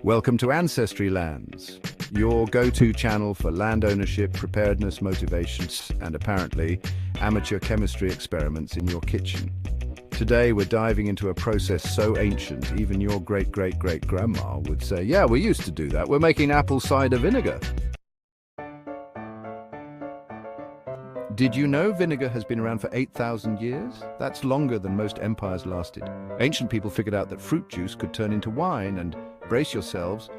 Welcome to Ancestry Lands, your go-to channel for land ownership, preparedness, motivations, and apparently amateur chemistry experiments in your kitchen. Today we're diving into a process so ancient, even your great-great-great-grandma would say, yeah, we used to do that. We're making apple cider vinegar. Did you know vinegar has been around for 8,000 years? That's longer than most empires lasted. Ancient people figured out that fruit juice could turn into wine, and brace yourselves,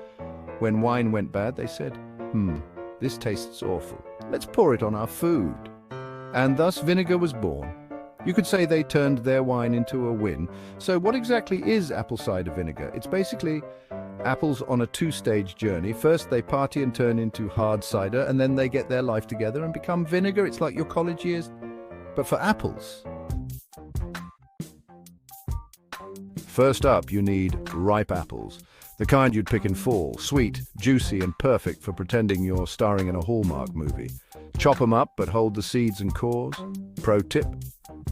when wine went bad, they said, this tastes awful. Let's pour it on our food. And thus vinegar was born. You could say they turned their wine into a win. So what exactly is apple cider vinegar? It's basically apples on a two-stage journey. First, they party and turn into hard cider, and then they get their life together and become vinegar. It's like your college years, but for apples. First up, you need ripe apples. The kind you'd pick in fall, sweet, juicy, and perfect for pretending you're starring in a Hallmark movie. Chop them up, but hold the seeds and cores. Pro tip: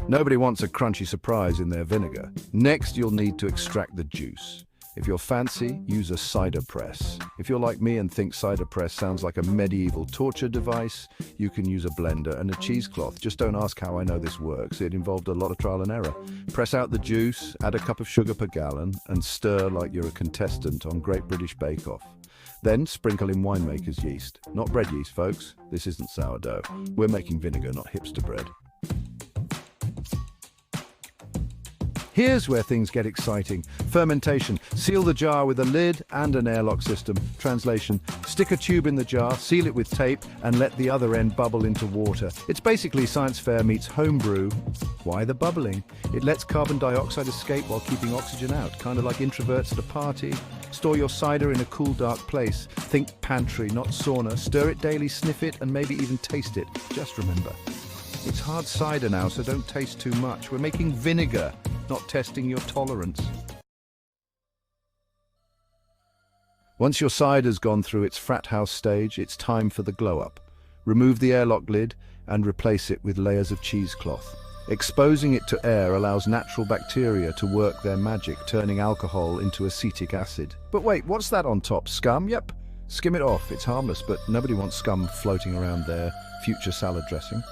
nobody wants a crunchy surprise in their vinegar. Next, you'll need to extract the juice. If you're fancy, use a cider press. If you're like me and think cider press sounds like a medieval torture device, you can use a blender and a cheesecloth. Just don't ask how I know this works. It involved a lot of trial and error. Press out the juice, add a cup of sugar per gallon, and stir like you're a contestant on Great British Bake Off. Then sprinkle in winemaker's yeast. Not bread yeast, folks. This isn't sourdough. We're making vinegar, not hipster bread. Here's where things get exciting. Fermentation. Seal the jar with a lid and an airlock system. Translation: stick a tube in the jar, seal it with tape, and let the other end bubble into water. It's basically science fair meets homebrew. Why the bubbling? It lets carbon dioxide escape while keeping oxygen out, kind of like introverts at a party. Store your cider in a cool, dark place. Think pantry, not sauna. Stir it daily, sniff it, and maybe even taste it. Just remember, it's hard cider now, so don't taste too much. We're making vinegar, not testing your tolerance. Once your cider's gone through its frat house stage, it's time for the glow-up. Remove the airlock lid and replace it with layers of cheesecloth. Exposing it to air allows natural bacteria to work their magic, turning alcohol into acetic acid. But wait, what's that on top? Scum? Yep. Skim it off. It's harmless, but nobody wants scum floating around their future salad dressing.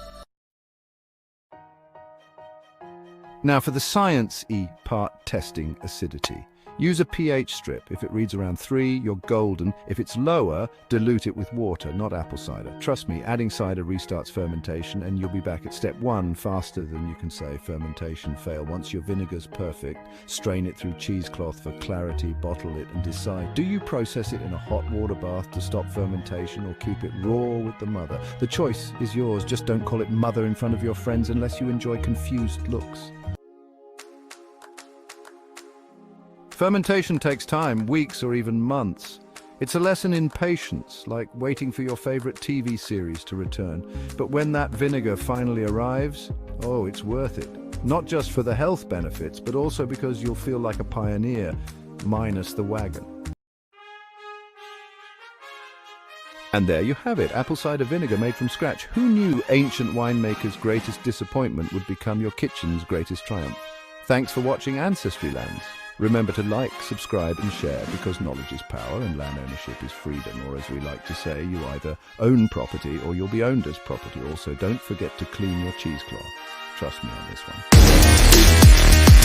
Now for the science-y part, testing acidity. Use a pH strip. If it reads around 3, you're golden. If it's lower, dilute it with water, not apple cider. Trust me, adding cider restarts fermentation, and you'll be back at step 1 faster than you can say fermentation fail. Once your vinegar's perfect, strain it through cheesecloth for clarity, bottle it, and decide, do you process it in a hot water bath to stop fermentation or keep it raw with the mother? The choice is yours. Just don't call it mother in front of your friends unless you enjoy confused looks. Fermentation takes time, weeks or even months. It's a lesson in patience, like waiting for your favorite TV series to return. But when that vinegar finally arrives, oh, it's worth it. Not just for the health benefits, but also because you'll feel like a pioneer, minus the wagon. And there you have it, apple cider vinegar made from scratch. Who knew ancient winemaker's greatest disappointment would become your kitchen's greatest triumph? Thanks for watching Ancestry Lands. Remember to like, subscribe and share, because knowledge is power and land ownership is freedom, or as we like to say, you either own property or you'll be owned as property. Also, don't forget to clean your cheesecloth. Trust me on this one.